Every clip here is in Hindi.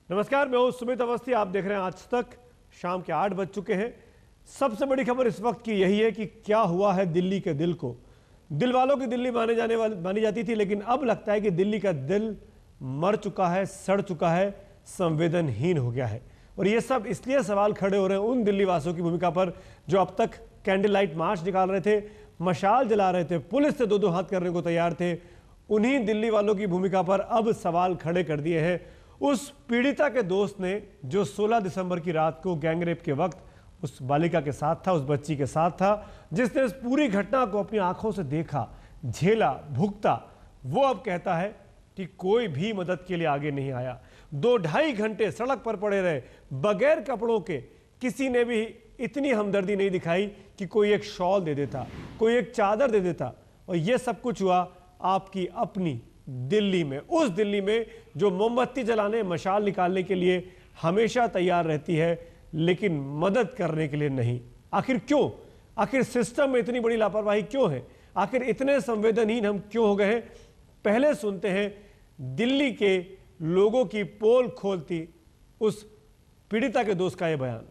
नमस्कार, मैं हूं सुमित अवस्थी। आप देख रहे हैं आज तक। शाम के 8 बज चुके हैं। सबसे बड़ी खबर इस वक्त की यही है कि क्या हुआ है दिल्ली के दिल को। दिल वालों की दिल्ली मानी जाती थी, लेकिन अब लगता है कि दिल्ली का दिल मर चुका है, सड़ चुका है, संवेदनहीन हो गया है। और ये सब इसलिए सवाल खड़े हो रहे हैं उन दिल्ली वासियों की भूमिका पर जो अब तक कैंडल लाइट मार्च निकाल रहे थे, मशाल जला रहे थे, पुलिस से दो हाथ करने को तैयार थे। उन्हीं दिल्ली वालों की भूमिका पर अब सवाल खड़े कर दिए हैं उस पीड़िता के दोस्त ने, जो 16 दिसंबर की रात को गैंगरेप के वक्त उस बालिका के साथ था, उस बच्ची के साथ था, जिसने इस पूरी घटना को अपनी आंखों से देखा, झेला, भुगता। वो अब कहता है कि कोई भी मदद के लिए आगे नहीं आया। 2-2.5 घंटे सड़क पर पड़े रहे बगैर कपड़ों के। किसी ने भी इतनी हमदर्दी नहीं दिखाई कि कोई एक शॉल दे देता, कोई एक चादर दे देता। और ये सब कुछ हुआ आपकी अपनी दिल्ली में, उस दिल्ली में जो मोमबत्ती जलाने, मशाल निकालने के लिए हमेशा तैयार रहती है, लेकिन मदद करने के लिए नहीं। आखिर क्यों? आखिर सिस्टम में इतनी बड़ी लापरवाही क्यों है? आखिर इतने संवेदनहीन हम क्यों हो गए हैं? पहले सुनते हैं दिल्ली के लोगों की पोल खोलती उस पीड़िता के दोस्त का यह बयान।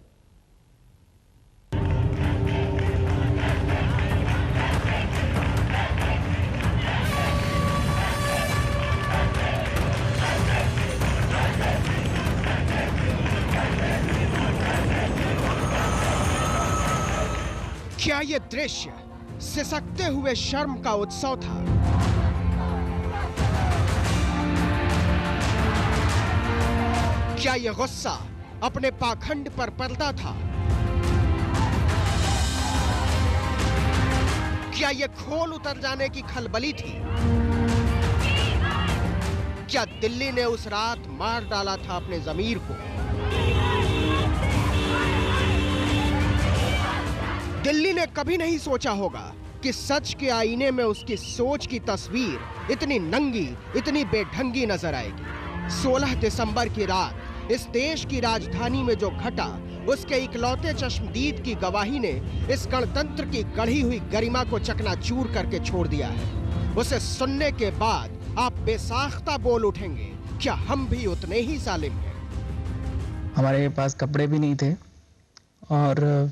क्या ये दृश्य सिसकते हुए शर्म का उत्सव था? क्या ये गुस्सा अपने पाखंड पर पर्दा था? क्या ये खोल उतर जाने की खलबली थी? क्या दिल्ली ने उस रात मार डाला था अपने ज़मीर को? दिल्ली ने कभी नहीं सोचा होगा कि सच के आईने में उसकी सोच की तस्वीर इतनी नंगी, इतनी बेढंगी नजर आएगी। 16 दिसंबर की रात इस देश की राजधानी में जो घटा, उसके इकलौते चश्मदीद की गवाही ने इस गणतंत्र की गढ़ी हुई गरिमा को चकनाचूर करके छोड़ दिया है। उसे सुनने के बाद आप बेसाख्ता बोल उठेंगे, क्या हम भी उतने ही जालिम हैं? हमारे पास कपड़े भी नहीं थे और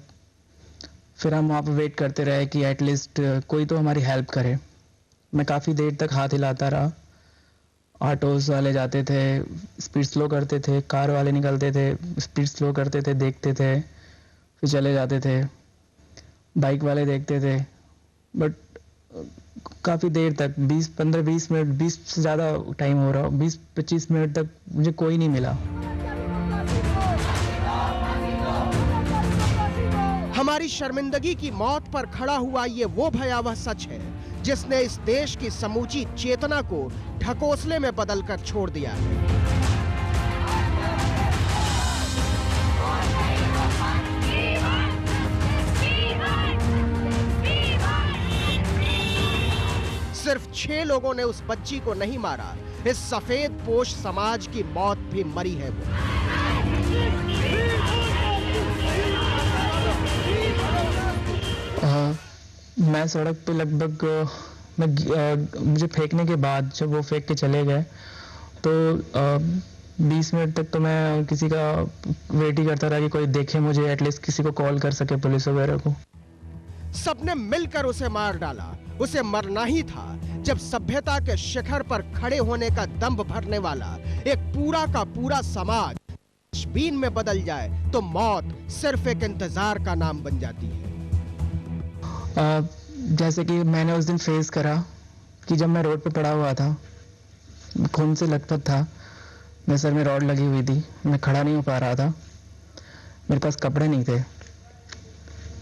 फिर हम वहाँ पर वेट करते रहे कि एटलीस्ट कोई तो हमारी हेल्प करे। मैं काफ़ी देर तक हाथ हिलाता रहा। ऑटोज़ वाले जाते थे, स्पीड स्लो करते थे, कार वाले निकलते थे, स्पीड स्लो करते थे, देखते थे, फिर चले जाते थे। बाइक वाले देखते थे, बट काफ़ी देर तक 15-20 मिनट, 20 से ज़्यादा टाइम हो रहा, 20-25 मिनट तक मुझे कोई नहीं मिला। हमारी शर्मिंदगी की मौत पर खड़ा हुआ ये वो भयावह सच है जिसने इस देश की समूची चेतना को ढकोसले में बदलकर छोड़ दिया है। सिर्फ 6 लोगों ने उस बच्ची को नहीं मारा, इस सफेद पोश समाज की मौत भी मरी है वो। मैं सड़क पे लगभग मुझे फेंकने के बाद जब वो फेंक के चले गए तो 20 मिनट तक तो मैं किसी का वेट ही करता रहा कि कोई देखे मुझे, एटलीस्ट किसी को कॉल कर सके, पुलिस वगैरह को। सबने मिलकर उसे मार डाला। उसे मरना ही था जब सभ्यता के शिखर पर खड़े होने का दंभ भरने वाला एक पूरा का पूरा समाज तशबीन में बदल जाए तो मौत सिर्फ एक इंतजार का नाम बन जाती है। जैसे कि मैंने उस दिन फेस करा कि जब मैं रोड पे पड़ा हुआ था, खून से लथपथ था, मेरे सर में रॉड लगी हुई थी, मैं खड़ा नहीं हो पा रहा था, मेरे पास कपड़े नहीं थे,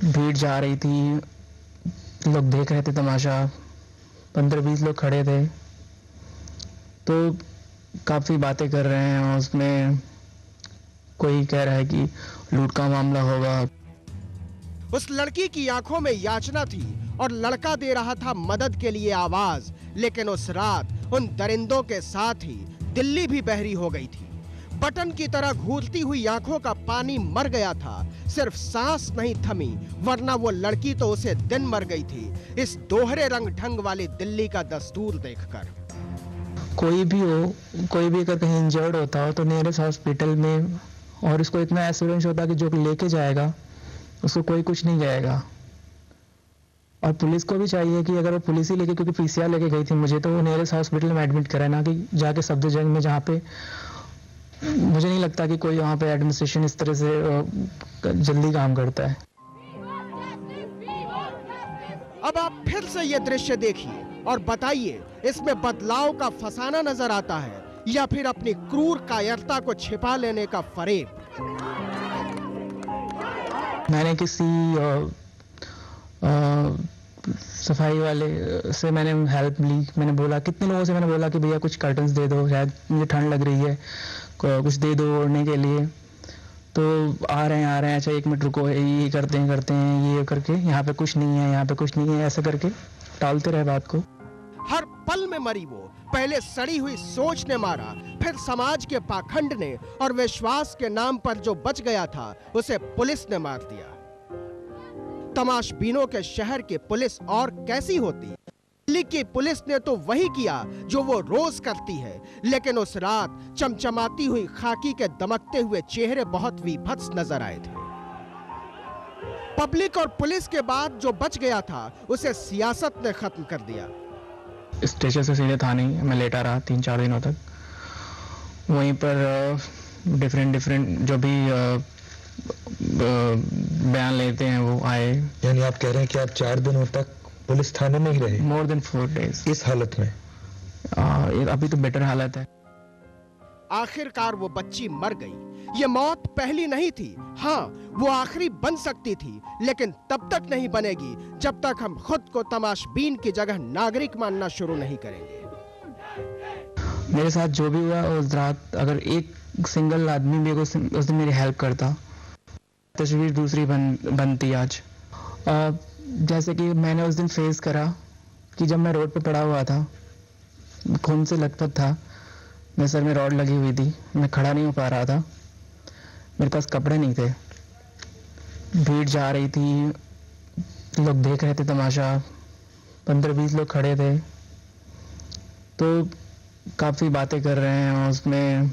भीड़ जा रही थी, लोग देख रहे थे तमाशा, 15-20 लोग खड़े थे, तो काफ़ी बातें कर रहे हैं। उसमें कोई कह रहा है कि लूट का मामला होगा। उस लड़की की आंखों में याचना थी और लड़का दे रहा था मदद के लिए आवाज। लेकिन उस रात उन दरिंदों के साथ ही दिल्ली भी बहरी हो गई थी। बटन की तरह घूरती हुई आंखों का पानी मर गया था, सिर्फ सांस नहीं थमी, वरना वो लड़की तो उसे दिन मर गई थी इस दोहरे रंग ढंग वाली दिल्ली का दस्तूर देखकर। कोई भी हो, कोई भी अगर कहीं इंजर्ड होता हो तो नियरेस्ट हॉस्पिटल में, और इसको इतना एश्योरेंस होता कि जो लेके जाएगा उसको कोई कुछ नहीं कहेगा। और पुलिस को भी चाहिए कि अगर वो पुलिस ही लेके, क्योंकि पीसीआर लेके गई थी मुझे, तो वो नियरेस्ट हॉस्पिटल में एडमिट कराए, ना कि जाके सफदरजंग में, जहाँ पे मुझे नहीं लगता कि कोई वहाँ पे एडमिनिस्ट्रेशन इस तरह से जल्दी काम करता है। अब आप फिर से ये दृश्य देखिए और बताइए, इसमें बदलाव का फसाना नजर आता है या फिर अपनी क्रूर कायरता को छिपा लेने का फरेब। मैंने किसी सफाई वाले से मैंने हेल्प ली। मैंने बोला, कितने लोगों से मैंने बोला कि भैया कुछ कर्टन्स दे दो, शायद मुझे ठंड लग रही है, कुछ दे दो ओढ़ने के लिए। तो आ रहे हैं, अच्छा 1 मिनट रुको, ये करते हैं, ये करके यहाँ पे कुछ नहीं है, यहाँ पे कुछ नहीं है, ऐसे करके टालते रहे बात को। हर पल में मरी वो, पहले सड़ी हुई सोच ने मारा, फिर समाज के पाखंड ने, और विश्वास के नाम पर जो बच गया था उसे पुलिस ने मार दिया। तमाशबीनों के शहर की पुलिस और कैसी होती? दिल्ली की पुलिस ने तो वही किया जो वो रोज करती है, लेकिन उस रात चमचमाती हुई खाकी के दमकते हुए चेहरे बहुत विभत्स नजर आए थे। पब्लिक और पुलिस के बाद जो बच गया था उसे सियासत ने खत्म कर दिया। स्टेशन से सीधे थाने में लेटा रहा 3-4 दिनों तक। वहीं पर डिफरेंट जो भी बयान लेते हैं वो आए। यानी आप कह रहे हैं कि आप 4 दिनों तक पुलिस थाने में ही रहे? More than 4 days. इस हालत में? अभी तो बेटर हालत है। आखिरकार वो बच्ची मर गई। ये मौत पहली नहीं थी, हाँ वो आखिरी बन सकती थी, लेकिन तब तक नहीं बनेगी जब तक हम खुद को तमाशबीन की जगह नागरिक मानना शुरू नहीं करेंगे। मेरे साथ जो भी हुआ उस रात, अगर एक सिंगल आदमी भी उस दिन मेरी हेल्प करता, तस्वीर दूसरी बनती आज। जैसे कि मैंने उस दिन फेस करा कि जब मैं रोड पे पड़ा हुआ था, खून से लथपथ था, मेरे सर में रॉड लगी हुई थी, मैं खड़ा नहीं हो पा रहा था, मेरे पास कपड़े नहीं थे, भीड़ जा रही थी, लोग देख रहे थे तमाशा, 15-20 लोग खड़े थे, तो काफ़ी बातें कर रहे हैं। उसमें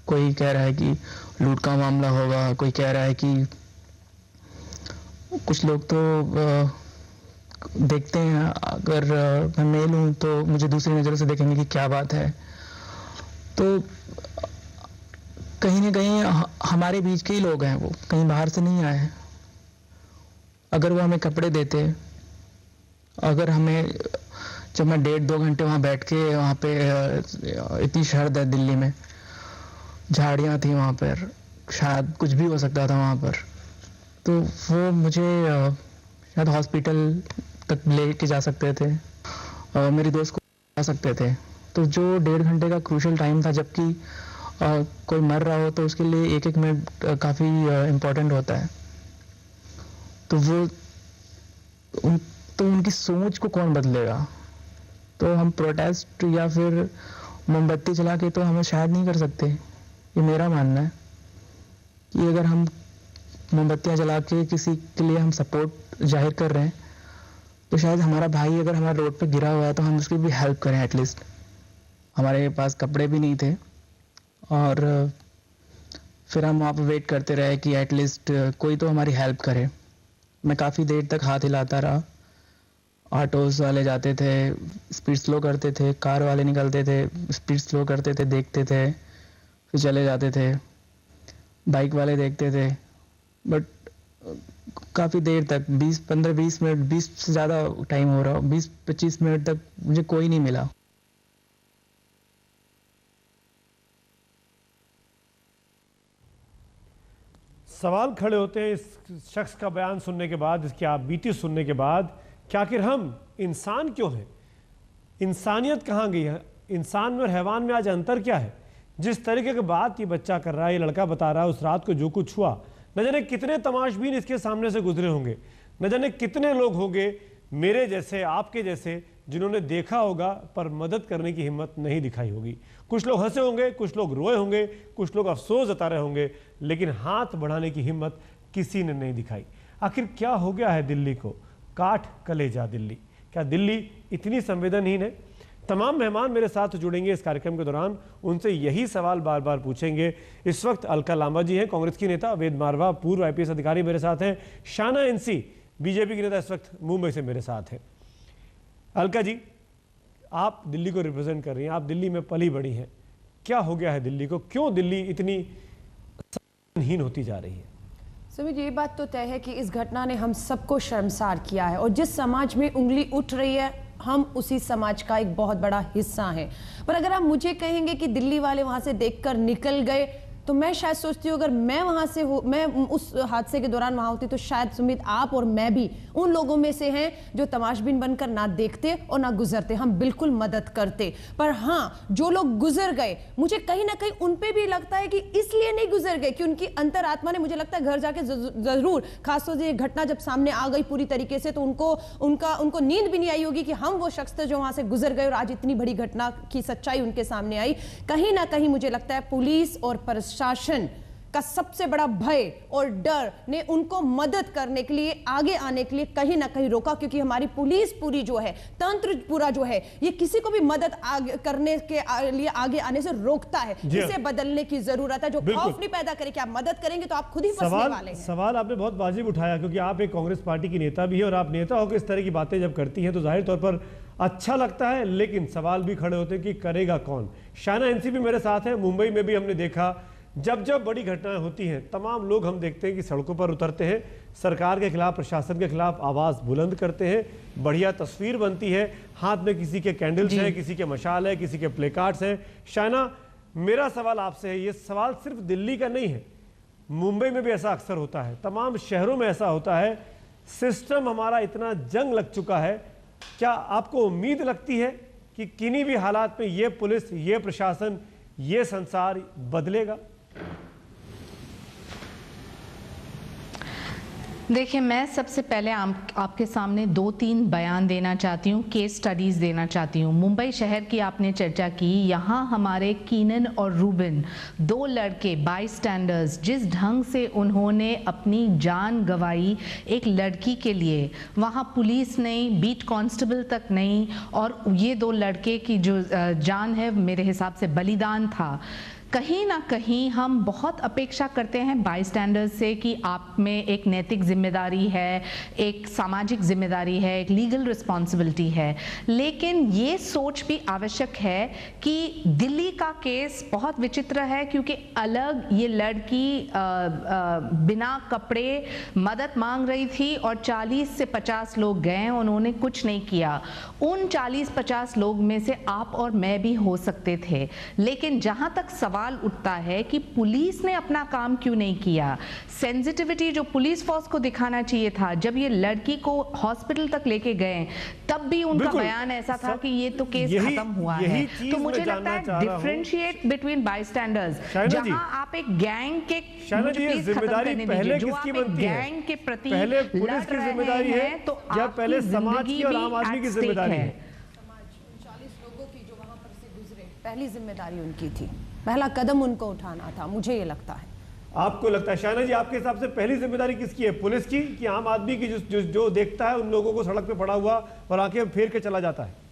कोई कह रहा है कि लूट का मामला होगा, कोई कह रहा है कि, कुछ लोग तो देखते हैं, अगर मैं मेल हूं तो मुझे दूसरी नज़रों से देखेंगे कि क्या बात है। तो कहीं ना कहीं हमारे बीच के ही लोग हैं, वो कहीं बाहर से नहीं आए। अगर वो हमें कपड़े देते, अगर हमें, जब मैं 1.5-2 घंटे वहाँ बैठ के, वहाँ पे इतनी सर्द है दिल्ली में, झाड़ियाँ थी वहाँ पर, शायद कुछ भी हो सकता था वहाँ पर, तो वो मुझे शायद हॉस्पिटल तक ले के जा सकते थे, मेरी दोस्त को जा सकते थे। तो जो 1.5 घंटे का क्रूशल टाइम था, जबकि कोई मर रहा हो तो उसके लिए 1-1 मिनट काफ़ी इम्पोर्टेंट होता है। तो वो उनकी सोच को कौन बदलेगा? तो हम प्रोटेस्ट या फिर मोमबत्ती जला के तो हमें शायद नहीं कर सकते। ये मेरा मानना है कि अगर हम मोमबत्तियां जला के किसी के लिए हम सपोर्ट जाहिर कर रहे हैं, तो शायद हमारा भाई अगर हमारे रोड पे गिरा हुआ है तो हम उसकी भी हेल्प करें एटलीस्ट। हमारे पास कपड़े भी नहीं थे, और फिर हम वहाँ पर वेट करते रहे कि एटलीस्ट कोई तो हमारी हेल्प करे। मैं काफ़ी देर तक हाथ हिलाता रहा। ऑटोज़ वाले जाते थे, स्पीड स्लो करते थे, कार वाले निकलते थे, स्पीड स्लो करते थे, देखते थे, फिर चले जाते थे, बाइक वाले देखते थे। बट काफ़ी देर तक, 15-20 मिनट, 20 से ज़्यादा टाइम हो रहा, 20-25 मिनट तक मुझे कोई नहीं मिला। सवाल खड़े होते हैं इस शख्स का बयान सुनने के बाद, इसकी आप बीती सुनने के बाद, कि आखिर हम इंसान क्यों हैं? इंसानियत कहाँ गई है? इंसान और हैवान में आज अंतर क्या है? जिस तरीके की बात ये बच्चा कर रहा है, ये लड़का बता रहा है, उस रात को जो कुछ हुआ, न जाने कितने तमाशबीन इसके सामने से गुजरे होंगे, न जाने कितने लोग होंगे मेरे जैसे, आपके जैसे, जिन्होंने देखा होगा पर मदद करने की हिम्मत नहीं दिखाई होगी। कुछ लोग हंसे होंगे, कुछ लोग रोए होंगे, कुछ लोग अफसोस जता रहे होंगे, लेकिन हाथ बढ़ाने की हिम्मत किसी ने नहीं दिखाई। आखिर क्या हो गया है दिल्ली को? काठ कलेजा दिल्ली। क्या दिल्ली इतनी संवेदनहीन है? तमाम मेहमान मेरे साथ जुड़ेंगे इस कार्यक्रम के दौरान, उनसे यही सवाल बार बार पूछेंगे। इस वक्त अलका लांबा जी हैं, कांग्रेस की नेता, वेद मारवा पूर्व आईपीएस अधिकारी मेरे साथ हैं, शाना एनसी बीजेपी की नेता इस वक्त मुंबई से मेरे साथ हैं। अलका जी, आप दिल्ली को रिप्रेजेंट कर रही हैं, आप दिल्ली में पली बड़ी हैं, क्या हो गया है दिल्ली को, क्यों दिल्ली इतनी हीन होती जा रही है? सुमित, ये बात तो तय है कि इस घटना ने हम सबको शर्मसार किया है और जिस समाज में उंगली उठ रही है हम उसी समाज का एक बहुत बड़ा हिस्सा हैं। पर अगर आप मुझे कहेंगे कि दिल्ली वाले वहां से देखकर निकल गए, तो मैं शायद सोचती हूँ अगर मैं वहां से मैं उस हादसे के दौरान वहां होती तो शायद सुमित आप और मैं भी उन लोगों में से हैं जो तमाशबीन बनकर ना देखते और ना गुजरते, हम बिल्कुल मदद करते। पर हाँ, जो लोग गुजर गए, मुझे कहीं ना कहीं उन पे भी लगता है कि इसलिए नहीं गुजर गए कि उनकी अंतरात्मा ने, मुझे लगता है घर जाके जरूर, खासतौर से ये घटना जब सामने आ गई पूरी तरीके से, तो उनको नींद भी नहीं आई होगी कि हम वो शख्स थे जो वहां से गुजर गए और आज इतनी बड़ी घटना की सच्चाई उनके सामने आई। कहीं ना कहीं मुझे लगता है पुलिस और प्रशासन का सबसे बड़ा भय और डर ने उनको मदद करने के लिए, आगे आने के लिए कहीं ना कहीं रोका, क्योंकि हमारी पुलिस पूरी जो है, तंत्र पूरा जो है, ये किसी को भी मदद करने के लिए आगे आने से रोकता है। इसे बदलने की जरूरत है, जो खौफ नहीं पैदा करे कि आप मदद करेंगे तो आप खुद ही फंसने वाले हैं। सवाल आपने बहुत वाजिब उठाया, क्योंकि आप एक कांग्रेस पार्टी की नेता भी है और आप नेता होकर इस तरह की बातें जब करती हैं तो जाहिर तौर पर अच्छा लगता है, लेकिन सवाल भी खड़े होते हैं कि करेगा कौन। शाना एनसीपी मेरे साथ है, मुंबई में भी हमने देखा जब जब बड़ी घटनाएं होती हैं तमाम लोग हम देखते हैं कि सड़कों पर उतरते हैं, सरकार के खिलाफ, प्रशासन के खिलाफ आवाज़ बुलंद करते हैं, बढ़िया तस्वीर बनती है, हाथ में किसी के कैंडल्स हैं, किसी के मशाल है, किसी के प्ले कार्ड्स हैं। शाना, मेरा सवाल आपसे है, ये सवाल सिर्फ दिल्ली का नहीं है, मुंबई में भी ऐसा अक्सर होता है, तमाम शहरों में ऐसा होता है, सिस्टम हमारा इतना जंग लग चुका है, क्या आपको उम्मीद लगती है कि किन्हीं भी हालात में ये पुलिस, ये प्रशासन, ये संसार बदलेगा? देखिए, मैं सबसे पहले आपके सामने 2-3 बयान देना चाहती हूँ, केस स्टडीज़ देना चाहती हूँ। मुंबई शहर की आपने चर्चा की, यहाँ हमारे कीनन और रूबिन, 2 लड़के बाईस्टैंडर्स, जिस ढंग से उन्होंने अपनी जान गंवाई एक लड़की के लिए, वहाँ पुलिस नहीं, बीट कांस्टेबल तक नहीं, और ये 2 लड़के की जो जान है मेरे हिसाब से बलिदान था। कहीं ना कहीं हम बहुत अपेक्षा करते हैं बाईस्टैंडर्स से कि आप में एक नैतिक जिम्मेदारी है, एक सामाजिक जिम्मेदारी है, एक लीगल रिस्पॉन्सिबिलिटी है, लेकिन ये सोच भी आवश्यक है कि दिल्ली का केस बहुत विचित्र है, क्योंकि अलग ये लड़की बिना कपड़े मदद मांग रही थी और 40 से 50 लोग गए, उन्होंने कुछ नहीं किया। उन 40-50 लोग में से आप और मैं भी हो सकते थे, लेकिन जहां तक सवाल उठता है कि पुलिस ने अपना काम क्यों नहीं किया, सेंसिटिविटी जो पुलिस फोर्स को दिखाना चाहिए था, जब ये लड़की को हॉस्पिटल तक लेके गए तब भी उनका बयान ऐसा था कि ये तो केस खत्म हुआ है। तो मुझे लगता है डिफरेंशिएट बिटवीन बाईस्टैंडर्स, जहां आप एक गैंग के जिम्मेदारी पहले किसकी बनती है, गैंग के प्रति पहले पुलिस की जिम्मेदारी है तो या पहले समाज की और आम आदमी की जिम्मेदारी है? 40 लोगों की जो वहां पर से गुजरे, पहली जिम्मेदारी उनकी थी, पहला कदम उनको उठाना था, मुझे ये लगता है। आपको लगता है शाना जी, आपके हिसाब से पहली जिम्मेदारी किसकी है, पुलिस की कि आम आदमी की, जो देखता है उन लोगों को सड़क पे पड़ा हुआ और आंखें फेर के चला जाता है?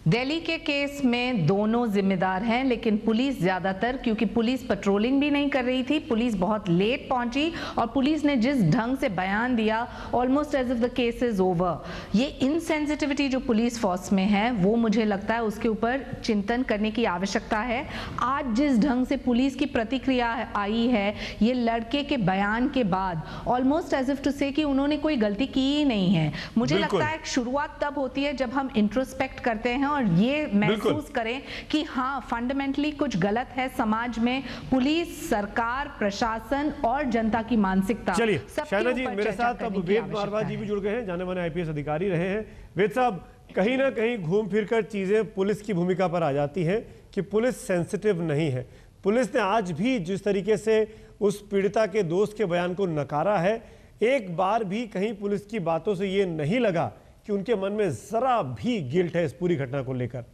दिल्ली के केस में दोनों जिम्मेदार हैं, लेकिन पुलिस ज्यादातर, क्योंकि पुलिस पेट्रोलिंग भी नहीं कर रही थी, पुलिस बहुत लेट पहुंची और पुलिस ने जिस ढंग से बयान दिया, almost as if the case is over. ये इनसेंसिटिविटी जो पुलिस फोर्स में है, वो मुझे लगता है उसके ऊपर चिंतन करने की आवश्यकता है। आज जिस ढंग से पुलिस की प्रतिक्रिया आई है ये लड़के के बयान के बाद, ऑलमोस्ट एज इफ टू से कि उन्होंने कोई गलती की ही नहीं है। मुझे लगता है शुरुआत तब होती है जब हम इंट्रोस्पेक्ट करते हैं और ये महसूस करें कि हाँ, फंडामेंटली कुछ गलत है समाज में, पुलिस, सरकार, प्रशासन और जनता की मानसिकता। चलिए शाना जी, मेरे साथ अब वेद मारवा जी भी जुड़ गए हैं, जाने माने आईपीएस अधिकारी रहे हैं। वेद साहब, कहीं ना कहीं घूम फिर कर चीजें पुलिस की भूमिका पर आ जाती हैं कि पुलिस सेंसिटिव नहीं है। पुलिस ने आज भी जिस तरीके से उस पीड़िता के दोस्त के बयान को नकारा है, एक बार भी कहीं पुलिस की बातों से ये नहीं लगा कि उनके मन में जरा भी गिल्ट है इस पूरी घटना को लेकर।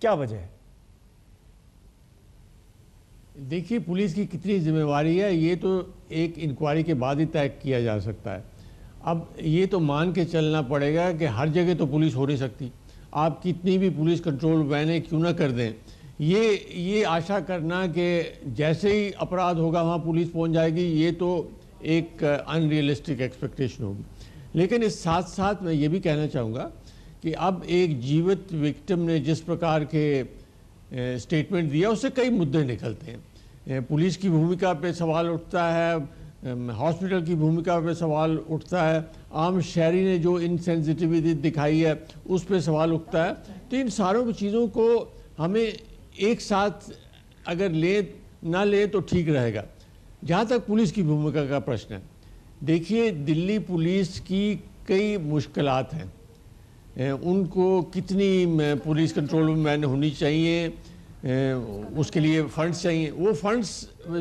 क्या वजह है? देखिए, पुलिस की कितनी जिम्मेवारी है ये तो एक इंक्वायरी के बाद ही तय किया जा सकता है। अब ये तो मान के चलना पड़ेगा कि हर जगह तो पुलिस हो नहीं सकती। आप कितनी भी पुलिस कंट्रोल वैने क्यों ना कर दें, ये आशा करना कि जैसे ही अपराध होगा वहाँ पुलिस पहुँच जाएगी, ये तो एक अनरियलिस्टिक एक्सपेक्टेशन होगी। लेकिन इस साथ साथ मैं ये भी कहना चाहूँगा कि अब एक जीवित विक्टिम ने जिस प्रकार के स्टेटमेंट दिया, उससे कई मुद्दे निकलते हैं। पुलिस की भूमिका पे सवाल उठता है, हॉस्पिटल की भूमिका पे सवाल उठता है, आम शहरी ने जो इनसेंसिटिविटी दिखाई है उस पे सवाल उठता है। तो इन सारों चीज़ों को हमें एक साथ अगर ना ले तो ठीक रहेगा। जहाँ तक पुलिस की भूमिका का प्रश्न है, देखिए दिल्ली पुलिस की कई मुश्किलात हैं। उनको कितनी पुलिस कंट्रोल में होनी चाहिए, उसके लिए फंड्स चाहिए, वो फंड्स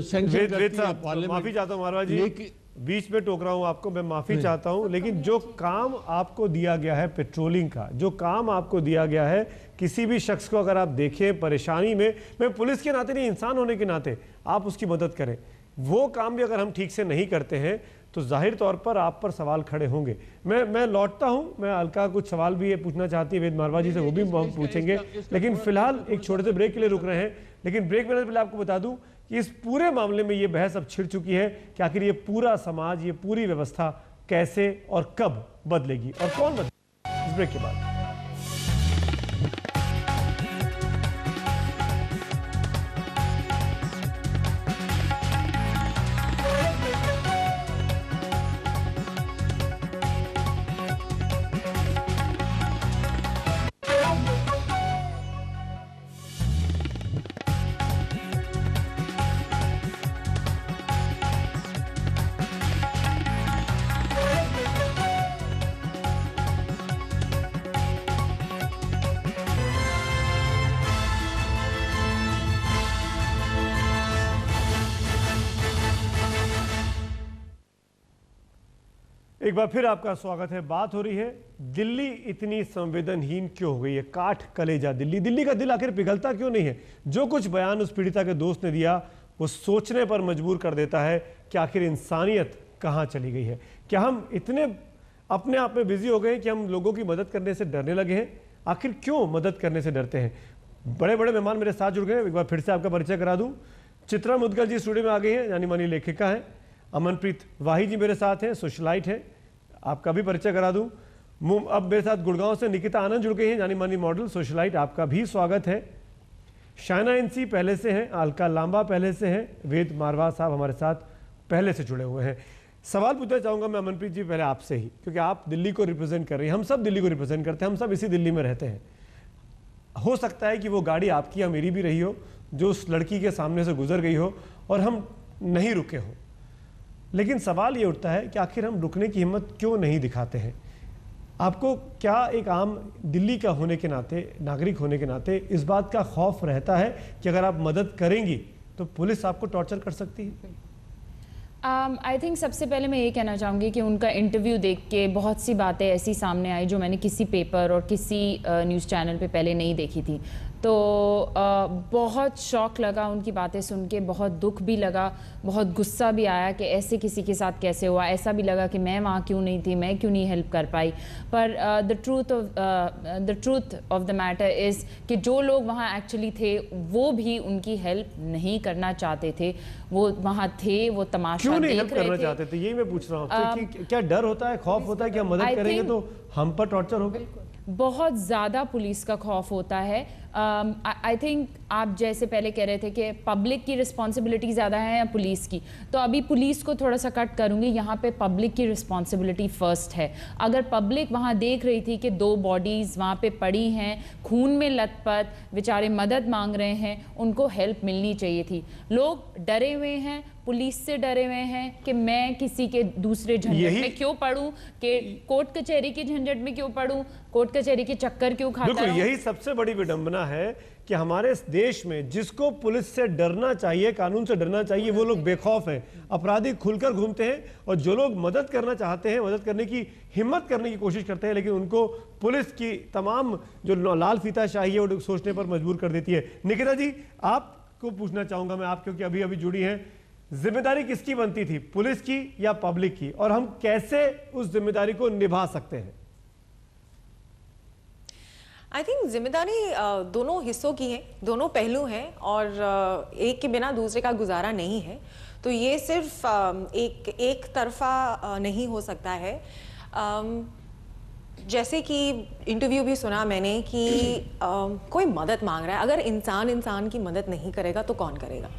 सैंक्शन करती है पार्लियामेंट। माफी चाहता हूँ मारवा जी, बीच में टोक रहा हूँ आपको, मैं माफी चाहता हूँ, लेकिन जो काम आपको दिया गया है पेट्रोलिंग का, जो काम आपको दिया गया है, किसी भी शख्स को अगर आप देखें परेशानी में, मैं पुलिस के नाते नहीं, इंसान होने के नाते आप उसकी मदद करें, वो काम भी अगर हम ठीक से नहीं करते हैं तो जाहिर तौर पर आप पर सवाल खड़े होंगे। मैं लौटता हूं, मैं अलका कुछ सवाल भी ये पूछना चाहती है वेद मारवा जी से, वो भी हम पूछेंगे, लेकिन फिलहाल एक छोटे से ब्रेक के लिए रुक रहे हैं। लेकिन ब्रेक में पहले आपको बता दूं कि इस पूरे मामले में ये बहस अब छिड़ चुकी है कि आखिर ये पूरा समाज, ये पूरी व्यवस्था कैसे और कब बदलेगी और कौन बदलेगी, इस ब्रेक के बाद। एक बार फिर आपका स्वागत है। बात हो रही है दिल्ली इतनी संवेदनहीन क्यों हो गई है, काठ कलेजा दिल्ली, दिल्ली का दिल आखिर पिघलता क्यों नहीं है। जो कुछ बयान उस पीड़िता के दोस्त ने दिया वो सोचने पर मजबूर कर देता है कि आखिर इंसानियत कहां चली गई है। क्या हम इतने अपने आप में बिजी हो गए कि हम लोगों की मदद करने से डरने लगे हैं। आखिर क्यों मदद करने से डरते हैं। बड़े बड़े मेहमान मेरे साथ जुड़ गए, एक बार फिर से आपका परिचय करा दूं। चित्रा मुदगल जी स्टूडियो में आ गई हैं, जानी मानी लेखिका हैं। अमनप्रीत वाही जी मेरे साथ हैं, सोशलाइट हैं, आपका भी परिचय करा दूं। अब मेरे साथ गुड़गांव से निकिता आनंद जुड़ गई हैं, जानी मानी मॉडल, सोशलाइट, आपका भी स्वागत है। शायना एनसी पहले से हैं, अलका लांबा पहले से हैं, वेद मारवा साहब हमारे साथ पहले से जुड़े हुए हैं। सवाल पूछना चाहूँगा मैं अमनप्रीत जी पहले आपसे ही, क्योंकि आप दिल्ली को रिप्रेजेंट कर रही हैं, हम सब दिल्ली को रिप्रेजेंट करते हैं, हम सब इसी दिल्ली में रहते हैं। हो सकता है कि वो गाड़ी आपकी या मेरी भी रही हो जो उस लड़की के सामने से गुजर गई हो और हम नहीं रुके हो, लेकिन सवाल ये उठता है कि आखिर हम रुकने की हिम्मत क्यों नहीं दिखाते हैं। आपको क्या एक आम दिल्ली का होने के नाते, नागरिक होने के नाते इस बात का खौफ रहता है कि अगर आप मदद करेंगी तो पुलिस आपको टॉर्चर कर सकती है? आई थिंक सबसे पहले मैं ये कहना चाहूँगी कि उनका इंटरव्यू देख के बहुत सी बातें ऐसी सामने आई जो मैंने किसी पेपर और किसी न्यूज़ चैनल पे पहले नहीं देखी थी। तो बहुत शौक लगा उनकी बातें सुन के, बहुत दुख भी लगा, बहुत गुस्सा भी आया कि ऐसे किसी के साथ कैसे हुआ। ऐसा भी लगा कि मैं वहाँ क्यों नहीं थी, मैं क्यों नहीं हेल्प कर पाई। पर the truth of the matter is कि जो लोग वहाँ एक्चुअली थे वो भी उनकी हेल्प नहीं करना चाहते थे। वो वहाँ थे, वो तमाशा क्यों नहीं देख हेल्प रहे करना थे। चाहते थे, यही मैं पूछ रहा हूँ आपसे कि क्या डर होता है, खौफ होता है कि हम मदद करेंगे तो हम पर टॉर्चर होगा? बहुत ज़्यादा पुलिस का खौफ होता है। आई थिंक आप जैसे पहले कह रहे थे कि पब्लिक की रिस्पॉन्सिबिलिटी ज़्यादा है या पुलिस की, तो अभी पुलिस को थोड़ा सा कट करूँगी। यहाँ पे पब्लिक की रिस्पॉन्सिबिलिटी फर्स्ट है। अगर पब्लिक वहाँ देख रही थी कि 2 बॉडीज़ वहाँ पे पड़ी हैं, खून में लथपथ, बेचारे मदद मांग रहे हैं, उनको हेल्प मिलनी चाहिए थी। लोग डरे हुए हैं, पुलिस से डरे हुए हैं कि मैं किसी के दूसरे झंझट में क्यों पढ़ूं, कि कोर्ट कचहरी के झंझट में क्यों पढ़ूं, कोर्ट कचहरी के चक्कर क्यों खाता बिल्कुल रहूं। यही सबसे बड़ी विडंबना है कि हमारे देश में जिसको पुलिस से डरना चाहिए, कानून से डरना चाहिए, वो लोग बेखौफ हैं, अपराधी खुलकर घूमते हैं, और जो लोग मदद करना चाहते हैं, मदद करने की हिम्मत करने की कोशिश करते हैं, लेकिन उनको पुलिस की तमाम जो लाल फीताशाही है वो सोचने पर मजबूर कर देती है। निकिता जी आपको पूछना चाहूंगा मैं, आप क्योंकि अभी अभी जुड़ी हैं, जिम्मेदारी किसकी बनती थी, पुलिस की या पब्लिक की, और हम कैसे उस जिम्मेदारी को निभा सकते हैं? आई थिंक जिम्मेदारी दोनों हिस्सों की है, दोनों पहलू हैं और एक के बिना दूसरे का गुजारा नहीं है। तो ये सिर्फ एक तरफा नहीं हो सकता है। जैसे कि इंटरव्यू भी सुना मैंने कि कोई मदद मांग रहा है, अगर इंसान की मदद नहीं करेगा तो कौन करेगा?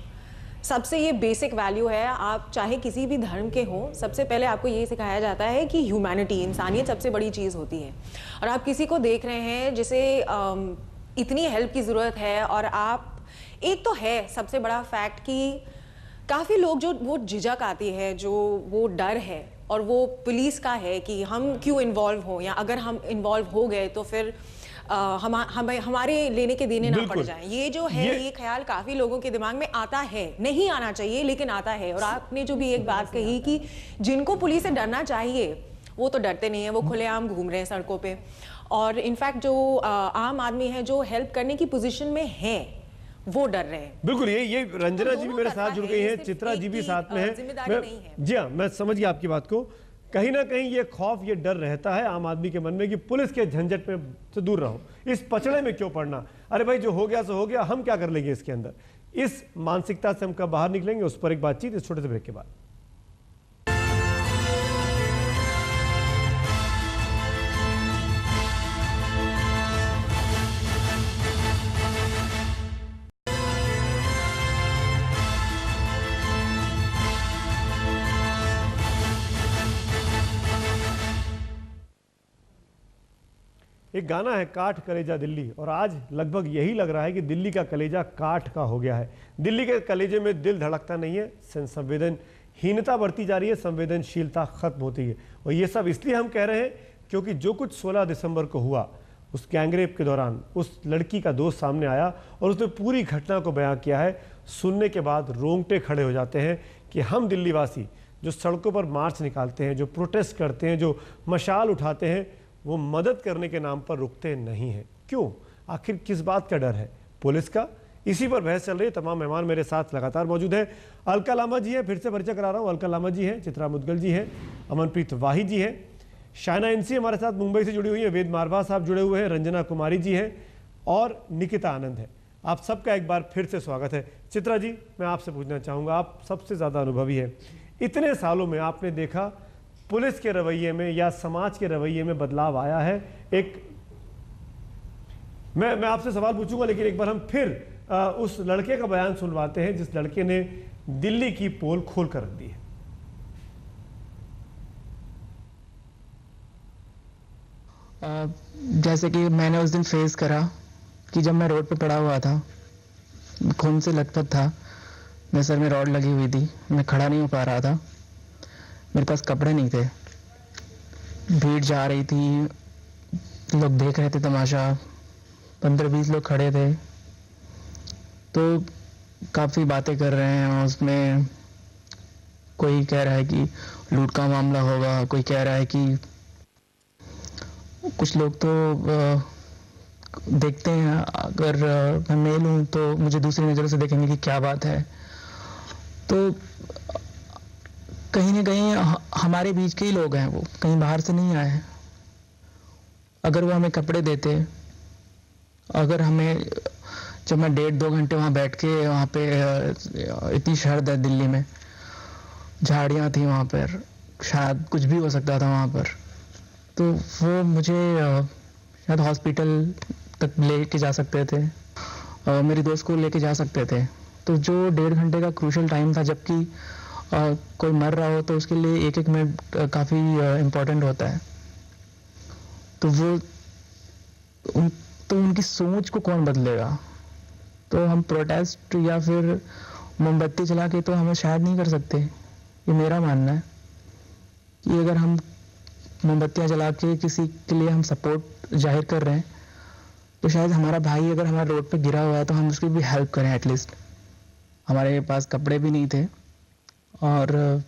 सबसे ये बेसिक वैल्यू है, आप चाहे किसी भी धर्म के हों, सबसे पहले आपको ये सिखाया जाता है कि ह्यूमैनिटी, इंसानियत सबसे बड़ी चीज़ होती है। और आप किसी को देख रहे हैं जिसे इतनी हेल्प की ज़रूरत है, और आप, एक तो है सबसे बड़ा फैक्ट कि काफ़ी लोग जो वो झिझक आती है, जो वो डर है, और वो पुलिस का है कि हम क्यों इन्वॉल्व हों, या अगर हम इन्वॉल्व हो गए तो फिर हमारे लेने के देने ना पड़ जाएं। ये जो है ये ख्याल काफी लोगों के दिमाग में आता है, नहीं आना चाहिए लेकिन आता है। और आपने जो भी एक बात कही कि जिनको पुलिस से डरना चाहिए वो तो डरते नहीं है, वो खुलेआम घूम रहे हैं सड़कों पे। और इनफैक्ट जो आम आदमी है जो हेल्प करने की पोजीशन में है वो डर रहे हैं। बिल्कुल, ये रंजना जी भी मेरे साथ जुड़ गई हैं, चित्रा जी भी साथ में है। जी हाँ, मैं समझ गया आपकी बात को। कहीं ना कहीं ये खौफ, ये डर रहता है आम आदमी के मन में कि पुलिस के झंझट में से दूर रहो, इस पचड़े में क्यों पड़ना, अरे भाई जो हो गया सो हो गया, हम क्या कर लेंगे इसके अंदर। इस मानसिकता से हम कब बाहर निकलेंगे, उस पर एक बातचीत इस छोटे से ब्रेक के बाद। एक गाना है काठ कलेजा दिल्ली, और आज लगभग यही लग रहा है कि दिल्ली का कलेजा काठ का हो गया है। दिल्ली के कलेजे में दिल धड़कता नहीं है, संवेदनहीनता बढ़ती जा रही है, संवेदनशीलता खत्म होती है। और ये सब इसलिए हम कह रहे हैं क्योंकि जो कुछ 16 दिसंबर को हुआ, उस गैंगरेप के दौरान उस लड़की का दोस्त सामने आया और उसने पूरी घटना को बयां किया है। सुनने के बाद रोंगटे खड़े हो जाते हैं कि हम दिल्ली वासी जो सड़कों पर मार्च निकालते हैं, जो प्रोटेस्ट करते हैं, जो मशाल उठाते हैं, वो मदद करने के नाम पर रुकते नहीं हैं। क्यों? आखिर किस बात का डर है? पुलिस का? इसी पर बहस चल रही है। तमाम मेहमान मेरे साथ लगातार मौजूद हैं। अलका लामा जी हैं, फिर से परिचय करा रहा हूँ। अलका लामा जी हैं, चित्रा मुदगल जी हैं, अमनप्रीत वाही जी हैं, शायना इंसी हमारे साथ मुंबई से जुड़ी हुई है, वेद मारवा साहब जुड़े हुए हैं, रंजना कुमारी जी हैं और निकिता आनंद है। आप सबका एक बार फिर से स्वागत है। चित्रा जी, मैं आपसे पूछना चाहूँगा, आप सबसे ज़्यादा अनुभवी है, इतने सालों में आपने देखा पुलिस के रवैये में या समाज के रवैये में बदलाव आया है? मैं आपसे सवाल पूछूंगा, लेकिन एक बार हम फिर उस लड़के का बयान सुनवाते हैं जिस लड़के ने दिल्ली की पोल खोल कर रख दी है। जैसे कि मैंने उस दिन फेस करा कि जब मैं रोड पे पड़ा हुआ था, खून से लथपथ था, मेरे सर में रॉड लगी हुई थी, मैं खड़ा नहीं हो पा रहा था, मेरे पास कपड़े नहीं थे, भीड़ जा रही थी, लोग देख रहे थे तमाशा, 15-20 लोग खड़े थे, तो काफ़ी बातें कर रहे हैं। उसमें कोई कह रहा है कि लूट का मामला होगा, कोई कह रहा है कि कुछ लोग तो देखते हैं, अगर मैं मेल हूँ तो मुझे दूसरी नज़रों से देखेंगे कि क्या बात है। तो कहीं ना कहीं हमारे बीच के ही लोग हैं, वो कहीं बाहर से नहीं आए हैं। अगर वो हमें कपड़े देते, अगर हमें, जब मैं 1.5-2 घंटे वहाँ बैठ के, वहाँ पे इतनी शर्द है दिल्ली में, झाड़ियाँ थी वहाँ पर, शायद कुछ भी हो सकता था वहाँ पर, तो वो मुझे शायद हॉस्पिटल तक लेके जा सकते थे, मेरे दोस्त को लेके जा सकते थे। तो जो 1.5 घंटे का क्रूशल टाइम था, जबकि कोई मर रहा हो तो उसके लिए 1-1 मिनट काफ़ी इम्पोर्टेंट होता है, तो वो तो उनकी सोच को कौन बदलेगा? तो हम प्रोटेस्ट या फिर मोमबत्ती जला के तो हमें शायद नहीं कर सकते। ये मेरा मानना है कि अगर हम मोमबत्तियाँ जला के किसी के लिए हम सपोर्ट जाहिर कर रहे हैं, तो शायद हमारा भाई अगर हमारे रोड पे गिरा हुआ है तो हम उसकी भी हेल्प करें एटलीस्ट। हमारे पास कपड़े भी नहीं थे और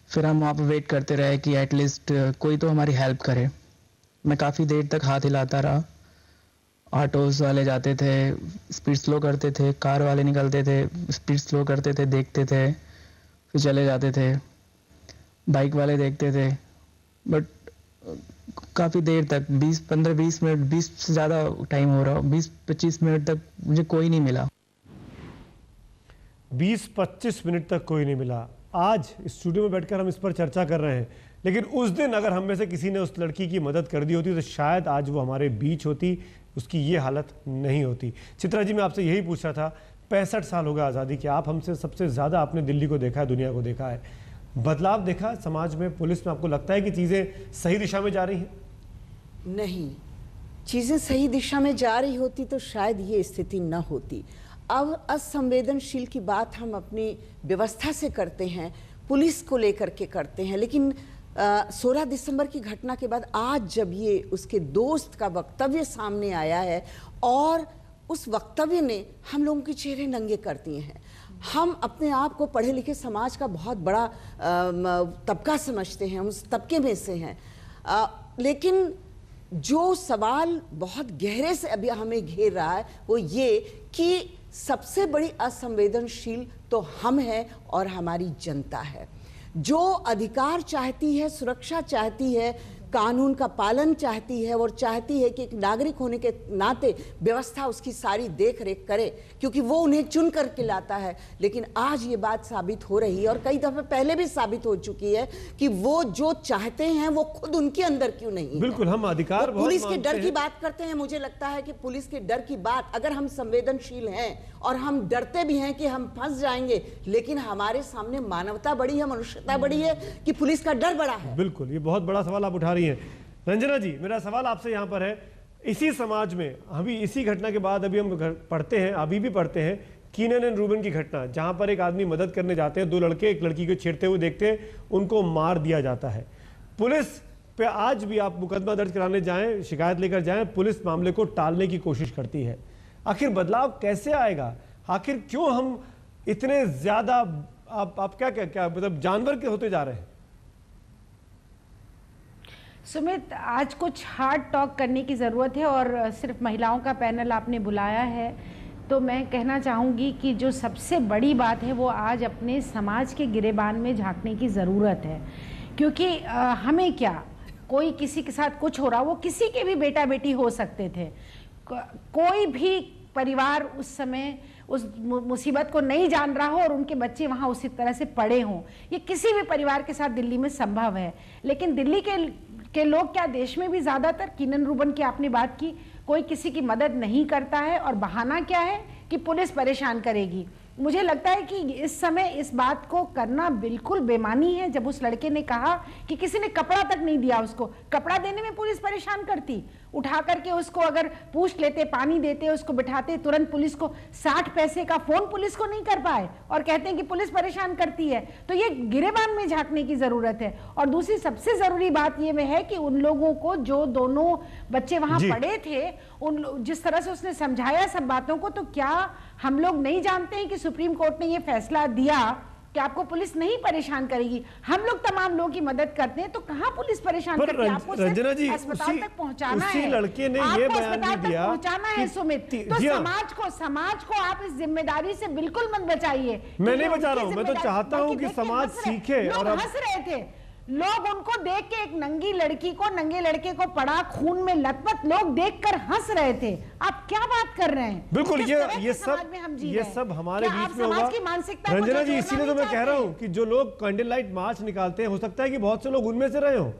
फिर हम वहाँ पर वेट करते रहे कि एटलीस्ट कोई तो हमारी हेल्प करे। मैं काफ़ी देर तक हाथ हिलाता रहा, ऑटोज़ वाले जाते थे, स्पीड स्लो करते थे, कार वाले निकलते थे, स्पीड स्लो करते थे, देखते थे, फिर चले जाते थे। बाइक वाले देखते थे, बट काफ़ी देर तक 15-20 मिनट, 20 से ज़्यादा टाइम हो रहा, 20-25 मिनट तक मुझे कोई नहीं मिला। 20-25 मिनट तक कोई नहीं मिला। आज स्टूडियो में बैठकर हम इस पर चर्चा कर रहे हैं, लेकिन उस दिन अगर हम में से किसी ने उस लड़की की मदद कर दी होती तो शायद आज वो हमारे बीच होती, उसकी ये हालत नहीं होती। चित्रा जी, मैं आपसे यही पूछ रहा था, 65 साल हो गए आज़ादी के, आप हमसे सबसे ज़्यादा आपने दिल्ली को देखा है, दुनिया को देखा है, बदलाव देखा समाज में, पुलिस में? आपको लगता है कि चीज़ें सही दिशा में जा रही हैं? नहीं, चीज़ें सही दिशा में जा रही होती तो शायद ये स्थिति न होती। अब असंवेदनशील की बात हम अपनी व्यवस्था से करते हैं, पुलिस को लेकर के करते हैं, लेकिन 16 दिसंबर की घटना के बाद आज जब ये उसके दोस्त का वक्तव्य सामने आया है और उस वक्तव्य ने हम लोगों के चेहरे नंगे कर दिए हैं। हम अपने आप को पढ़े लिखे समाज का बहुत बड़ा तबका समझते हैं, उस तबके में से हैं, लेकिन जो सवाल बहुत गहरे से अभी हमें घेर रहा है वो ये कि सबसे बड़ी असंवेदनशील तो हम हैं और हमारी जनता है, जो अधिकार चाहती है, सुरक्षा चाहती है, कानून का पालन चाहती है और चाहती है कि एक नागरिक होने के नाते व्यवस्था उसकी सारी देख रेख करे, क्योंकि वो उन्हें चुन करके लाता है। लेकिन आज ये बात साबित हो रही है और कई दफे पहले भी साबित हो चुकी है कि वो जो चाहते हैं वो खुद उनके अंदर क्यों नहीं। बिल्कुल, हम अधिकार पुलिस के डर की बात करते हैं। मुझे लगता है कि पुलिस के डर की बात, अगर हम संवेदनशील हैं और हम डरते भी हैं कि हम फंस जाएंगे, लेकिन हमारे सामने मानवता बड़ी है, मनुष्यता बड़ी है, कि पुलिस का डर बड़ा है। बिल्कुल, ये बहुत बड़ा सवाल आप उठा रही हैं। रंजना जी, मेरा सवाल आपसे यहाँ पर है, इसी समाज में अभी इसी घटना के बाद अभी हम पढ़ते हैं, अभी भी पढ़ते हैं कीनन एंड रूबन की घटना, जहाँ पर एक आदमी मदद करने जाते हैं, 2 लड़के एक लड़की को छेड़ते हुए देखते हैं, उनको मार दिया जाता है। पुलिस पे आज भी आप मुकदमा दर्ज कराने जाएं, शिकायत लेकर जाएं, पुलिस मामले को टालने की कोशिश करती है। आखिर बदलाव कैसे आएगा? आखिर क्यों हम इतने ज्यादा आप क्या मतलब जानवर के होते जा रहे हैं? सुमित, आज कुछ हार्ड टॉक करने की ज़रूरत है और सिर्फ महिलाओं का पैनल आपने बुलाया है, तो मैं कहना चाहूँगी कि जो सबसे बड़ी बात है वो आज अपने समाज के गिरेबान में झांकने की ज़रूरत है। क्योंकि हमें क्या, कोई किसी के साथ कुछ हो रहा, वो किसी के भी बेटा बेटी हो सकते थे, कोई भी परिवार उस समय उस मुसीबत को नहीं जान रहा हो और उनके बच्चे वहाँ उसी तरह से पड़े हों, ये किसी भी परिवार के साथ दिल्ली में संभव है। लेकिन दिल्ली के लोग क्या, देश में भी ज़्यादातर, कीनन रूबन की आपने बात की, कोई किसी की मदद नहीं करता है और बहाना क्या है कि पुलिस परेशान करेगी। मुझे लगता है कि इस समय इस बात को करना बिल्कुल बेमानी है। जब उस लड़के ने कहा कि किसी ने कपड़ा तक नहीं दिया उसको, कपड़ा देने में पुलिस परेशान करती, उठा करके उसको अगर पूछ लेते, पानी देते, उसको बिठाते, तुरंत पुलिस को 60 पैसे का फोन पुलिस को नहीं कर पाए और कहते हैं कि पुलिस परेशान करती है। तो ये गिरेबान में झांकने की जरूरत है। और दूसरी सबसे जरूरी बात ये है कि उन लोगों को, जो दोनों बच्चे वहां पड़े थे, उन जिस तरह से उसने समझाया सब बातों को, तो क्या हम लोग नहीं जानते हैं कि सुप्रीम कोर्ट ने ये फैसला दिया कि आपको पुलिस नहीं परेशान करेगी। हम लोग तमाम लोगों की मदद करते हैं, तो कहाँ पुलिस परेशान करती है? आपको रंजना जी, अस्पताल तक पहुंचाना उसी है, लड़के ने ये बयान भी दिया, पहुंचाना है सुमित। तो समाज को आप इस जिम्मेदारी से बिल्कुल मत बचाइए। मैं नहीं बचा रहा हूं, मैं तो चाहता हूं कि समाज सीखे। और हंस रहे थे लोग, उनको देख के, एक नंगी लड़की को, नंगे लड़के को पड़ा खून में लथपथ, लोग देखकर हंस रहे थे। आप क्या बात कर रहे हैं? बिल्कुल, ये सब हमारे बीच में होगा। रंजना जी, इसीलिए तो मैं कह रहा हूं कि जो लोग कैंडल लाइट मार्च निकालते हैं, हो सकता है कि बहुत से लोग उनमें से रहे हो।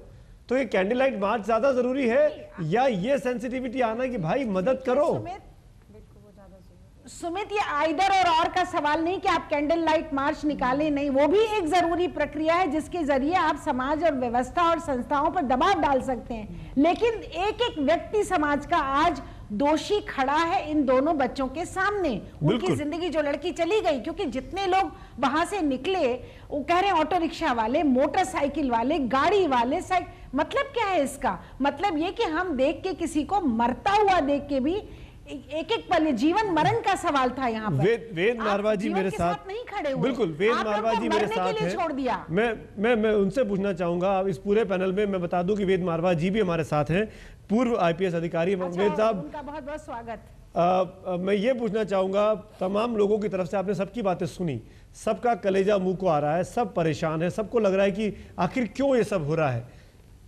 तो ये कैंडल लाइट मार्च ज्यादा जरूरी है या ये सेंसिटिविटी आना कि भाई मदद करो? सुमित, ये आइदर और का सवाल नहीं कि आप कैंडल लाइट मार्च निकालें, नहीं, वो भी एक जरूरी प्रक्रिया है जिसके जरिए आप समाज और व्यवस्था और संस्थाओं पर दबाव डाल सकते हैं। लेकिन एक एक व्यक्ति समाज का आज दोषी खड़ा है इन दोनों बच्चों के सामने। उनकी जिंदगी, जो लड़की चली गई, क्योंकि जितने लोग वहां से निकले, वो कह रहे हैं ऑटो रिक्शा वाले, मोटरसाइकिल वाले, गाड़ी वाले, मतलब क्या है इसका? मतलब ये कि हम देख के किसी को मरता हुआ देख के भी एक एक पल, जीवन मरण का सवाल था यहाँ पर। वेद मारवा जी मेरे साथ नहीं खड़े हुए, बिल्कुल, वेद मारवा जी मेरे साथ हैं। छोड़ दिया। मैं उनसे पूछना चाहूंगा, इस पूरे पैनल में मैं बता दूं कि वेद मारवा जी भी हमारे साथ हैं, पूर्व IPS अधिकारी। वेद साहब, उनका बहुत बहुत स्वागत। मैं ये पूछना चाहूंगा, तमाम लोगों की तरफ से आपने सबकी बातें सुनी, सबका कलेजा मुंह को आ रहा है, सब परेशान है, सबको लग रहा है कि आखिर क्यों ये सब हो रहा है।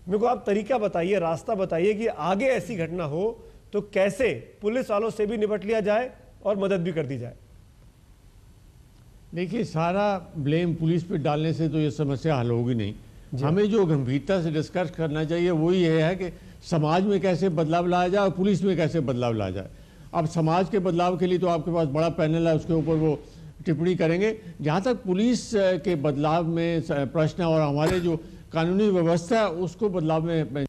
मेरे को आप तरीका बताइए, रास्ता बताइए कि आगे ऐसी घटना हो तो कैसे पुलिस वालों से भी निपट लिया जाए और मदद भी कर दी जाए। देखिए, सारा ब्लेम पुलिस पे डालने से तो ये समस्या हल होगी नहीं। हमें जो गंभीरता से डिस्कस करना चाहिए वो ये है कि समाज में कैसे बदलाव लाया जाए और पुलिस में कैसे बदलाव लाया जाए। अब समाज के बदलाव के लिए तो आपके पास बड़ा पैनल है, उसके ऊपर वो टिप्पणी करेंगे। जहाँ तक पुलिस के बदलाव में प्रश्न और हमारे जो कानूनी व्यवस्था है उसको बदलाव में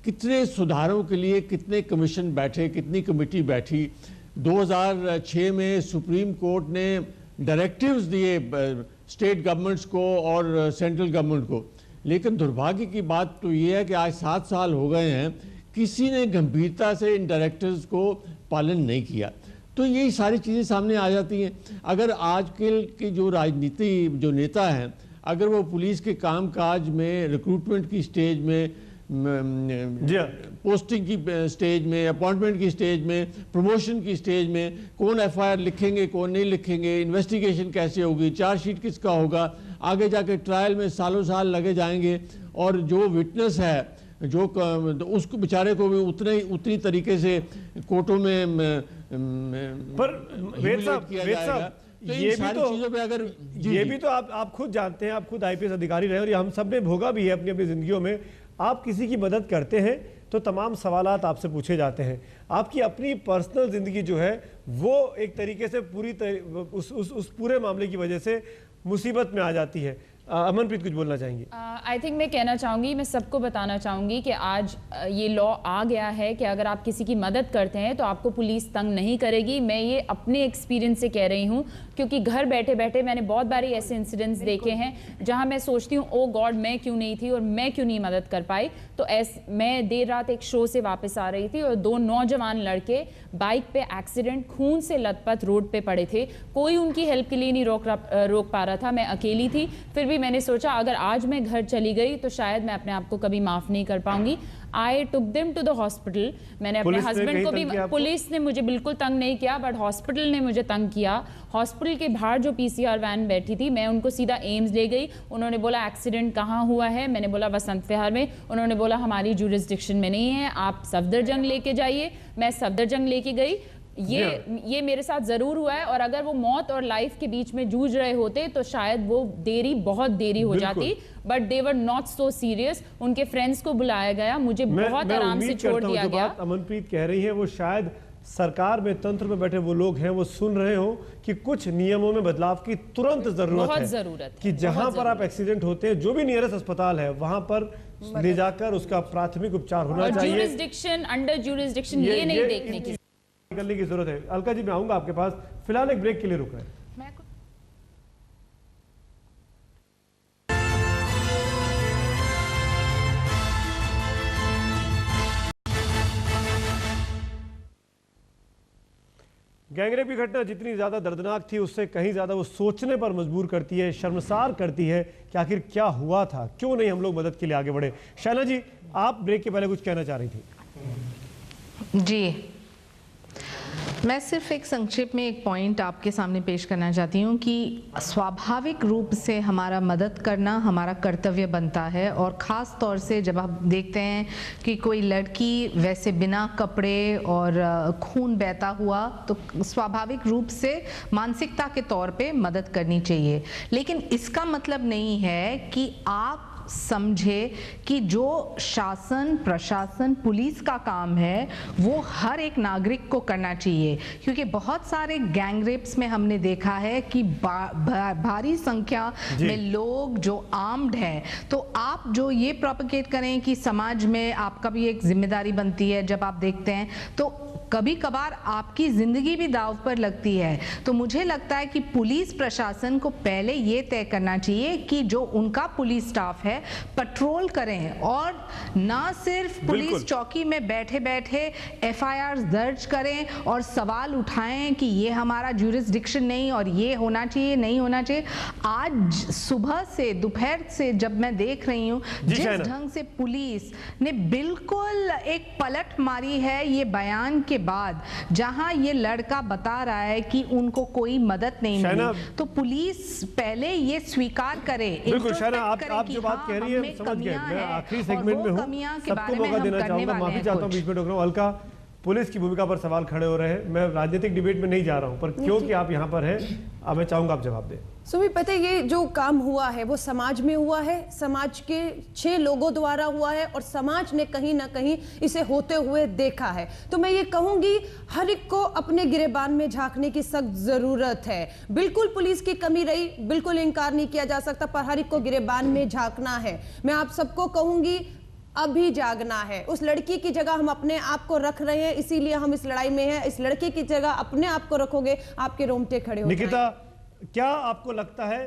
कितने सुधारों के लिए कितने कमीशन बैठे, कितनी कमेटी बैठी। 2006 में सुप्रीम कोर्ट ने डायरेक्टिव्स दिए स्टेट गवर्नमेंट्स को और सेंट्रल गवर्नमेंट को, लेकिन दुर्भाग्य की बात तो ये है कि आज 7 साल हो गए हैं, किसी ने गंभीरता से इन डायरेक्टिव्स को पालन नहीं किया। तो यही सारी चीज़ें सामने आ जाती हैं। अगर आजकल की जो राजनीति जो नेता हैं, अगर वो पुलिस के कामकाज में रिक्रूटमेंट की स्टेज में, पोस्टिंग की स्टेज में, अपॉइंटमेंट की स्टेज में, प्रमोशन की स्टेज में कौन एफआईआर लिखेंगे कौन नहीं लिखेंगे, इन्वेस्टिगेशन कैसे होगी, चार्जशीट किसका होगा, आगे जाके ट्रायल में सालों साल लगे जाएंगे, और जो विटनेस है जो उसको बेचारे को भी उतनी तरीके से कोर्टों में पर वेद साहब ये भी तो चीजों पे अगर ये भी तो आप खुद जानते हैं, आप खुद आईपीएस अधिकारी रहे और ये हम सब ने भोगा भी है अपनी अपनी जिंदगियों में। आप किसी की मदद करते हैं तो तमाम सवालात आपसे पूछे जाते हैं, आपकी अपनी पर्सनल जिंदगी जो है वो एक तरीके से उस पूरे मामले की वजह से मुसीबत में आ जाती है। अमनप्रीत कुछ बोलना चाहेंगे? आई थिंक मैं कहना चाहूँगी, मैं सबको बताना चाहूँगी कि आज ये लॉ आ गया है कि अगर आप किसी की मदद करते हैं तो आपको पुलिस तंग नहीं करेगी। मैं ये अपने एक्सपीरियंस से कह रही हूँ, क्योंकि घर बैठे बैठे मैंने बहुत बारी ऐसे इंसिडेंट्स देखे हैं जहाँ मैं सोचती हूँ ओ गॉड मैं क्यों नहीं थी और मैं क्यों नहीं मदद कर पाई। तो मैं देर रात एक शो से वापस आ रही थी और 2 नौजवान लड़के बाइक पे एक्सीडेंट खून से लथपथ रोड पे पड़े थे, कोई उनकी हेल्प के लिए नहीं रोक पा रहा था, मैं अकेली थी। फिर भी मैंने सोचा अगर आज मैं घर चली गई तो शायद मैं अपने आप को कभी माफ नहीं कर पाऊंगी। I took them to the hospital. मैंने अपने हस्बैंड को भी, पुलिस ने मुझे बिल्कुल तंग नहीं किया बट हॉस्पिटल ने मुझे तंग किया। हॉस्पिटल के बाहर जो पीसीआर वैन बैठी थी, मैं उनको सीधा एम्स ले गई। उन्होंने बोला एक्सीडेंट कहाँ हुआ है, मैंने बोला वसंत विहार में। उन्होंने बोला हमारी जुरिस्डिक्शन में नहीं है, आप सफदरजंग लेके जाइए। मैं सफदरजंग लेके गई। ये मेरे साथ जरूर हुआ है, और अगर वो मौत और लाइफ के बीच में जूझ रहे होते तो शायद वो बहुत देरी हो जाती, but they were not so serious. उनके फ्रेंड्स को बुलाया गया, मुझे बहुत आराम से छोड़ दिया गया। अमनप्रीत कह रही है वो शायद सरकार में, तंत्र में बैठे वो लोग हैं, वो सुन रहे हो कि कुछ नियमों में बदलाव की तुरंत जरूरत है कि जहां पर आप एक्सीडेंट होते हैं, जो भी नियरेस्ट अस्पताल है वहां पर ले जाकर उसका प्राथमिक उपचार होना चाहिए। ज्यूरिसडिक्शन, अंडर ज्यूरिसडिक्शन ये नहीं देखने की करने की जरूरत है। अलका जी मैं आऊंगा आपके पास, फिलहाल एक ब्रेक के लिए रुक रहे हैं। गैंगरेप की घटना जितनी ज्यादा दर्दनाक थी उससे कहीं ज्यादा वो सोचने पर मजबूर करती है, शर्मसार करती है कि आखिर क्या हुआ था, क्यों नहीं हम लोग मदद के लिए आगे बढ़े। शैला जी आप ब्रेक के पहले कुछ कहना चाह रही थी। जी, मैं सिर्फ एक संक्षेप में एक पॉइंट आपके सामने पेश करना चाहती हूँ कि स्वाभाविक रूप से हमारा मदद करना हमारा कर्तव्य बनता है, और ख़ास तौर से जब आप देखते हैं कि कोई लड़की वैसे बिना कपड़े और खून बहता हुआ, तो स्वाभाविक रूप से मानसिकता के तौर पे मदद करनी चाहिए। लेकिन इसका मतलब नहीं है कि आप समझे कि जो शासन, प्रशासन, पुलिस का काम है वो हर एक नागरिक को करना चाहिए, क्योंकि बहुत सारे गैंगरेप्स में हमने देखा है कि भारी संख्या में लोग जो आर्म्ड हैं, तो आप जो ये प्रोपेगेट करें कि समाज में आपका भी एक जिम्मेदारी बनती है, जब आप देखते हैं तो कभी कभार आपकी जिंदगी भी दांव पर लगती है। तो मुझे लगता है कि पुलिस प्रशासन को पहले ये तय करना चाहिए कि जो उनका पुलिस स्टाफ है पेट्रोल करें, और ना सिर्फ पुलिस चौकी में बैठे बैठे एफआईआर दर्ज करें और सवाल उठाएं कि ये हमारा ज्यूरिसडिक्शन नहीं और ये होना चाहिए नहीं होना चाहिए। आज सुबह से दोपहर से जब मैं देख रही हूँ जिस ढंग से पुलिस ने बिल्कुल एक पलट मारी है ये बयान के बाद जहां ये लड़का बता रहा है कि उनको कोई मदद नहीं मिली, तो पुलिस पहले ये स्वीकार करे। बिल्कुल शहना, आप जो बात कह रही है समझ गए। मैं आखिरी सेगमेंट में हूँ, सबको मौका देना चाहूंगा, माफी चाहता हूँ बीच में टोक रहा हूँ। अलका, पुलिस की भूमिका पर सवाल खड़े हो रहे हैं, मैं राजनीतिक डिबेट में नहीं जा रहा हूं, पर क्योंकि आप यहां पर हैं, अब मैं चाहूंगा आप जवाब दें। सुमी, पता है ये जो काम हुआ है वो समाज में हुआ है, समाज के 6 लोगों द्वारा हुआ है और समाज ने कहीं ना कहीं इसे होते हुए देखा है। तो मैं ये कहूंगी हर एक को अपने गिरेबान में झांकने की सख्त जरूरत है। बिल्कुल पुलिस की कमी रही, बिल्कुल इनकार नहीं किया जा सकता, पर हर एक को गिरेबान में झांकना है। मैं आप सबको कहूंगी अभी जागना है। उस लड़की की जगह हम अपने आप को रख रहे हैं, इसीलिए हम इस लड़ाई में हैं। इस लड़के की जगह अपने आप को रखोगे, आपके रोंगटे खड़े हो निकिता, क्या आपको लगता है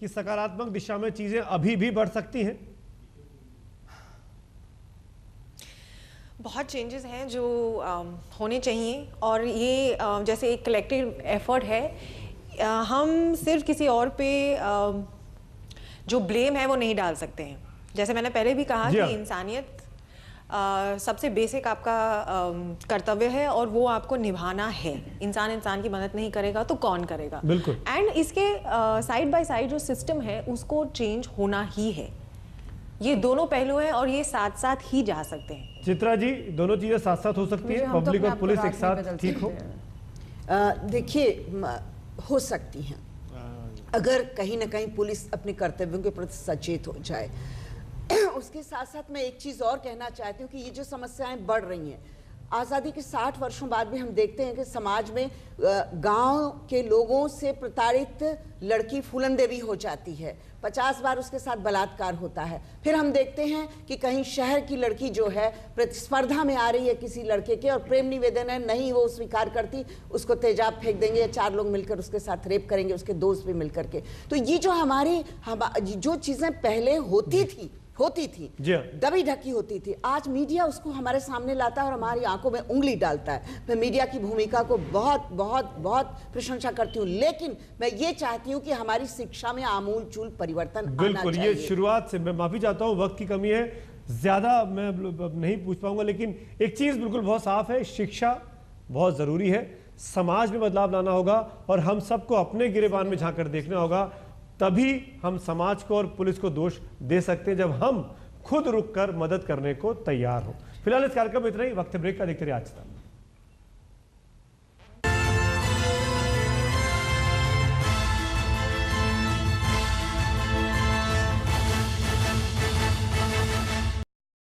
कि सकारात्मक दिशा में चीजें अभी भी बढ़ सकती हैं? बहुत चेंजेस हैं जो होने चाहिए, और ये जैसे एक कलेक्टिव एफर्ट है। हम सिर्फ किसी और पे जो ब्लेम है वो नहीं डाल सकते हैं। जैसे मैंने पहले भी कहा कि इंसानियत सबसे बेसिक आपका कर्तव्य है और वो आपको निभाना है। इंसान इंसान की मदद नहीं करेगा तो कौन करेगा? बिल्कुल। एंड इसके साइड बाय साइड जो सिस्टम है उसको चेंज होना ही है। ये दोनों पहलू हैं और ये साथ साथ ही जा सकते हैं। चित्रा जी, दोनों चीजें साथ साथ हो सकती है, पब्लिक और पुलिस एक साथ ठीक हो? देखिए, हो सकती हैं अगर कहीं ना कहीं पुलिस अपने कर्तव्यों के प्रति सचेत हो जाए। उसके साथ साथ मैं एक चीज़ और कहना चाहती हूँ कि ये जो समस्याएं बढ़ रही हैं, आज़ादी के 60 वर्षों बाद भी हम देखते हैं कि समाज में गांव के लोगों से प्रताड़ित लड़की फूलन देवी हो जाती है, 50 बार उसके साथ बलात्कार होता है। फिर हम देखते हैं कि कहीं शहर की लड़की जो है प्रतिस्पर्धा में आ रही है किसी लड़के के, और प्रेम निवेदन है, नहीं वो स्वीकार करती, उसको तेजाब फेंक देंगे या 4 लोग मिलकर उसके साथ रेप करेंगे, उसके दोस्त भी मिलकर के। तो ये जो हमारी जो चीज़ें पहले होती थी दबी ढकी होती थी, आज मीडिया उसको हमारे सामने लाता है और हमारी आंखों में उंगली डालता है। मैं मीडिया की भूमिका को बहुत बहुत बहुत प्रशंसा करती हूँ, लेकिन मैं ये चाहती हूँ कि हमारी शिक्षा में आमूल चूल परिवर्तन आना चाहिए। ये शुरुआत से, मैं माफी चाहता हूँ, वक्त की कमी है, ज्यादा मैं नहीं पूछ पाऊंगा, लेकिन एक चीज बिल्कुल बहुत साफ है, शिक्षा बहुत जरूरी है। समाज में बदलाव लाना होगा और हम सबको अपने गिरेबान में झांक कर देखना होगा, तभी हम समाज को और पुलिस को दोष दे सकते हैं, जब हम खुद रुक कर मदद करने को तैयार हो। फिलहाल इस कार्यक्रम में इतना ही। वक्त ब्रेक का, देखते रहिए आज तक।